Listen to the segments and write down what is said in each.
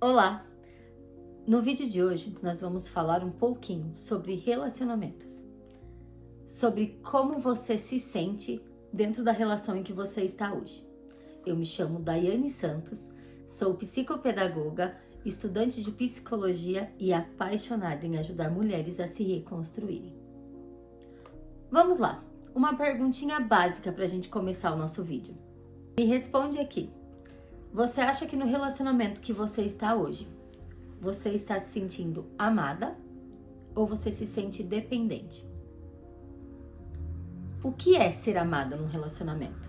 Olá! No vídeo de hoje nós vamos falar um pouquinho sobre relacionamentos, sobre como você se sente dentro da relação em que você está hoje. Eu me chamo Daiane Santos, sou psicopedagoga, estudante de psicologia e apaixonada em ajudar mulheres a se reconstruírem. Vamos lá, uma perguntinha básica para a gente começar o nosso vídeo. Me responde aqui. Você acha que no relacionamento que você está hoje, você está se sentindo amada ou você se sente dependente? O que é ser amada num relacionamento?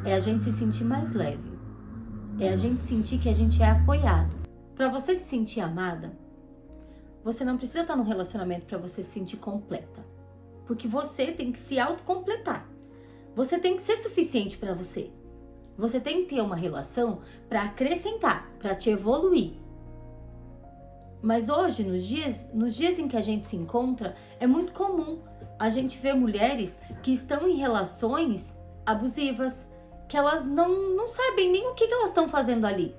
É a gente se sentir mais leve. É a gente sentir que a gente é apoiado. Para você se sentir amada, você não precisa estar num relacionamento para você se sentir completa. Porque você tem que se autocompletar. Você tem que ser suficiente para você. Você tem que ter uma relação para acrescentar, para te evoluir. Mas hoje, nos dias em que a gente se encontra, é muito comum a gente ver mulheres que estão em relações abusivas, que elas não sabem nem o que elas estão fazendo ali.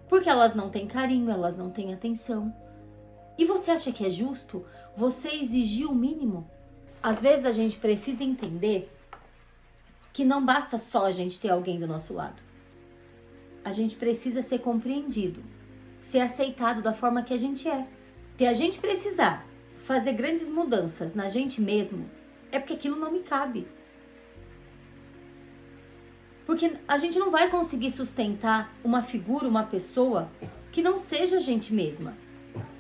Porque elas não têm carinho, elas não têm atenção. E você acha que é justo você exigir o mínimo? Às vezes a gente precisa entender que não basta só a gente ter alguém do nosso lado. A gente precisa ser compreendido, ser aceitado da forma que a gente é. Se a gente precisar fazer grandes mudanças na gente mesmo, é porque aquilo não me cabe. Porque a gente não vai conseguir sustentar uma figura, uma pessoa que não seja a gente mesma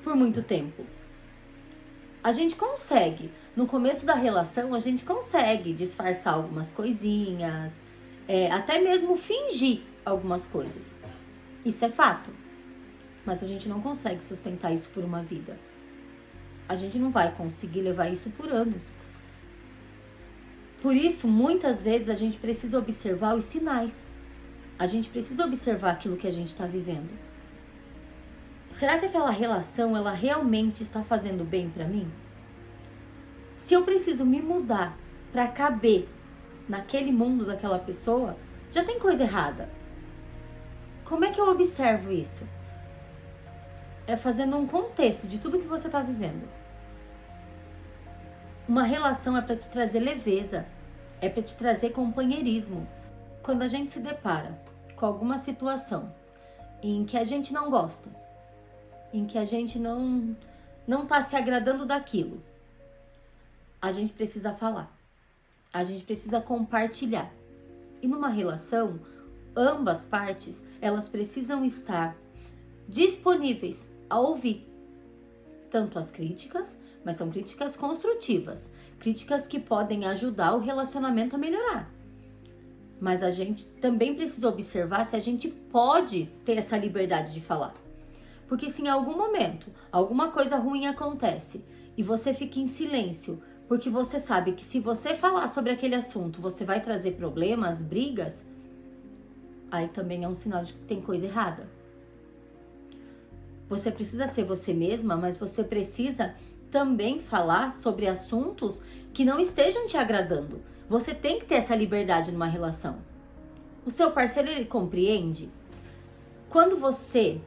por muito tempo. A gente consegue, no começo da relação, a gente consegue disfarçar algumas coisinhas, até mesmo fingir algumas coisas. Isso é fato. Mas a gente não consegue sustentar isso por uma vida. A gente não vai conseguir levar isso por anos. Por isso, muitas vezes, a gente precisa observar os sinais. A gente precisa observar aquilo que a gente está vivendo. Será que aquela relação, ela realmente está fazendo bem para mim? Se eu preciso me mudar para caber naquele mundo daquela pessoa, já tem coisa errada. Como é que eu observo isso? É fazendo um contexto de tudo que você está vivendo. Uma relação é para te trazer leveza, é para te trazer companheirismo. Quando a gente se depara com alguma situação em que a gente não gosta, em que a gente não está se agradando daquilo, a gente precisa falar, a gente precisa compartilhar. E numa relação, ambas partes, elas precisam estar disponíveis a ouvir. Tanto as críticas, mas são críticas construtivas, críticas que podem ajudar o relacionamento a melhorar. Mas a gente também precisa observar se a gente pode ter essa liberdade de falar. Porque se em algum momento alguma coisa ruim acontece e você fica em silêncio, porque você sabe que se você falar sobre aquele assunto, você vai trazer problemas, brigas, aí também é um sinal de que tem coisa errada. Você precisa ser você mesma, mas você precisa também falar sobre assuntos que não estejam te agradando. Você tem que ter essa liberdade numa relação. O seu parceiro, ele compreende? Quando você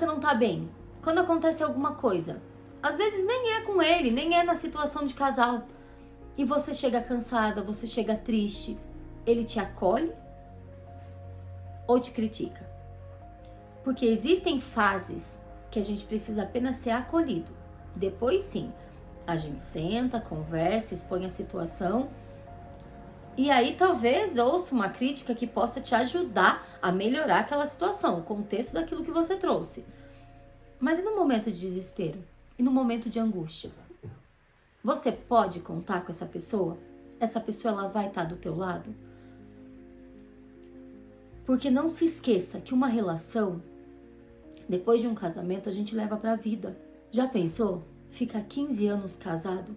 não tá bem, quando acontece alguma coisa, às vezes nem é com ele, nem é na situação de casal, e você chega cansada, você chega triste, ele te acolhe ou te critica? Porque existem fases que a gente precisa apenas ser acolhido. Depois sim, a gente senta, conversa, expõe a situação e aí talvez ouça uma crítica que possa te ajudar a melhorar aquela situação, o contexto daquilo que você trouxe. Mas e no momento de desespero? E no momento de angústia? Você pode contar com essa pessoa? Essa pessoa, ela vai estar do teu lado? Porque não se esqueça que uma relação, depois de um casamento, a gente leva pra vida. Já pensou? Ficar 15 anos casado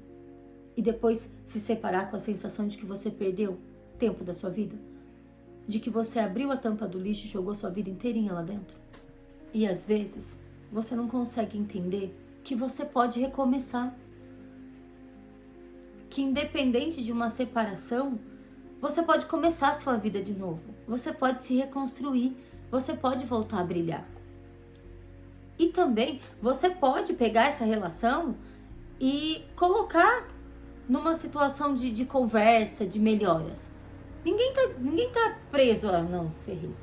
e depois se separar com a sensação de que você perdeu tempo da sua vida? De que você abriu a tampa do lixo e jogou sua vida inteirinha lá dentro? E às vezes, você não consegue entender que você pode recomeçar. Que independente de uma separação, você pode começar a sua vida de novo. Você pode se reconstruir. Você pode voltar a brilhar. E também você pode pegar essa relação e colocar numa situação de conversa, de melhoras. Ninguém tá preso lá, não, Ferrei.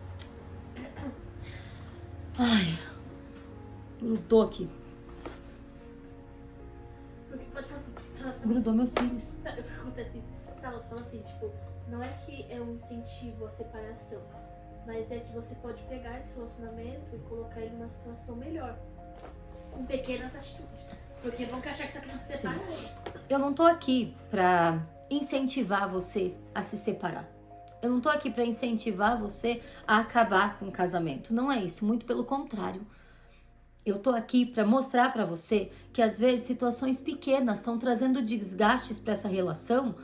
Ai, grudou aqui. Porque pode falar assim, Grudou meus cílios. sabe o que acontece isso? Ela fala assim, tipo, não é que é um incentivo à separação, mas é que você pode pegar esse relacionamento e colocar ele numa situação melhor. Com pequenas atitudes. Porque vão achar que você quer se separar. Eu não tô aqui pra incentivar você a se separar. Eu não tô aqui pra incentivar você a acabar com o casamento. Não é isso, muito pelo contrário. Eu tô aqui pra mostrar pra você que às vezes situações pequenas estão trazendo desgastes pra essa relação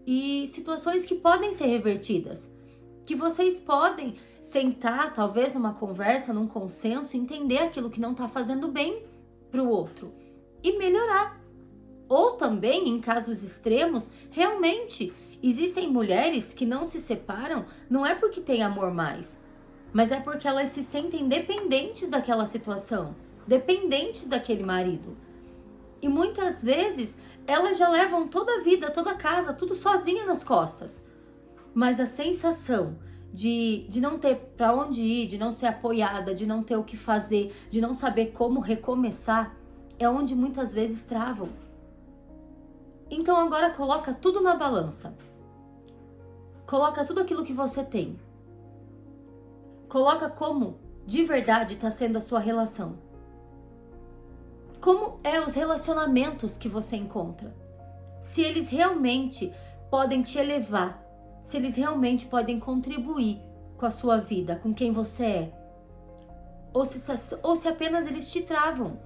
e situações que podem ser revertidas. Que vocês podem sentar, talvez numa conversa, num consenso, entender aquilo que não tá fazendo bem pro outro e melhorar. Ou também, em casos extremos, realmente existem mulheres que não se separam, não é porque têm amor mais, mas é porque elas se sentem dependentes daquela situação, dependentes daquele marido. E muitas vezes elas já levam toda a vida, toda a casa, tudo sozinha nas costas. Mas a sensação de não ter para onde ir, de não ser apoiada, de não ter o que fazer, de não saber como recomeçar, é onde muitas vezes travam. Então agora coloca tudo na balança. Coloca tudo aquilo que você tem. Coloca como de verdade está sendo a sua relação. Como é os relacionamentos que você encontra. Se eles realmente podem te elevar. Se eles realmente podem contribuir com a sua vida, com quem você é. Ou se apenas eles te travam.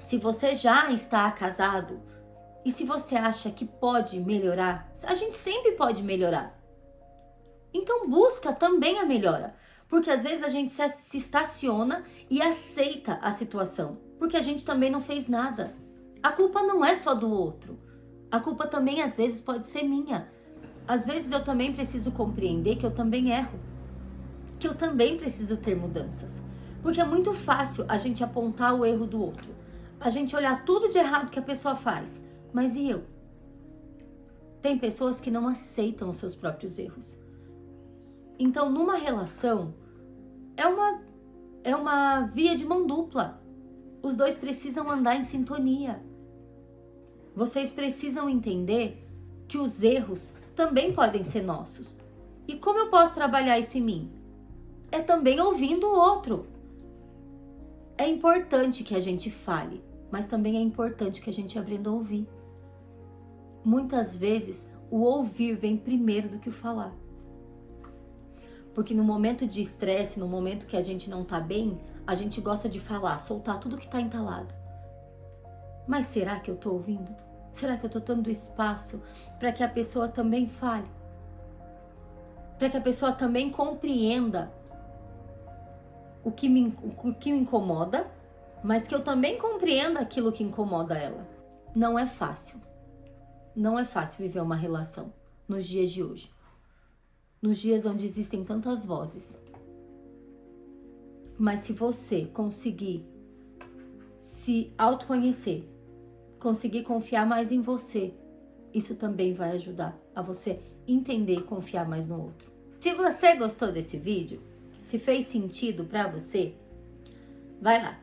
Se você já está casado e se você acha que pode melhorar, a gente sempre pode melhorar. Então busca também a melhora, porque às vezes a gente se estaciona e aceita a situação, porque a gente também não fez nada. A culpa não é só do outro, a culpa também às vezes pode ser minha. Às vezes eu também preciso compreender que eu também erro, que eu também preciso ter mudanças, porque é muito fácil a gente apontar o erro do outro. A gente olhar tudo de errado que a pessoa faz. Mas e eu? Tem pessoas que não aceitam os seus próprios erros. Então, numa relação, é uma via de mão dupla. Os dois precisam andar em sintonia. Vocês precisam entender que os erros também podem ser nossos. E como eu posso trabalhar isso em mim? É também ouvindo o outro. É importante que a gente fale, mas também é importante que a gente aprenda a ouvir. Muitas vezes, o ouvir vem primeiro do que o falar. Porque no momento de estresse, no momento que a gente não tá bem, a gente gosta de falar, soltar tudo que tá entalado. Mas será que eu tô ouvindo? Será que eu tô dando espaço para que a pessoa também fale? Para que a pessoa também compreenda o que me incomoda, mas que eu também compreenda aquilo que incomoda ela. Não é fácil. Não é fácil viver uma relação nos dias de hoje. Nos dias onde existem tantas vozes. Mas se você conseguir se autoconhecer, conseguir confiar mais em você, isso também vai ajudar a você entender e confiar mais no outro. Se você gostou desse vídeo, se fez sentido pra você, vai lá,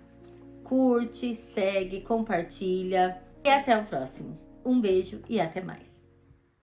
curte, segue, compartilha e até o próximo. Um beijo e até mais.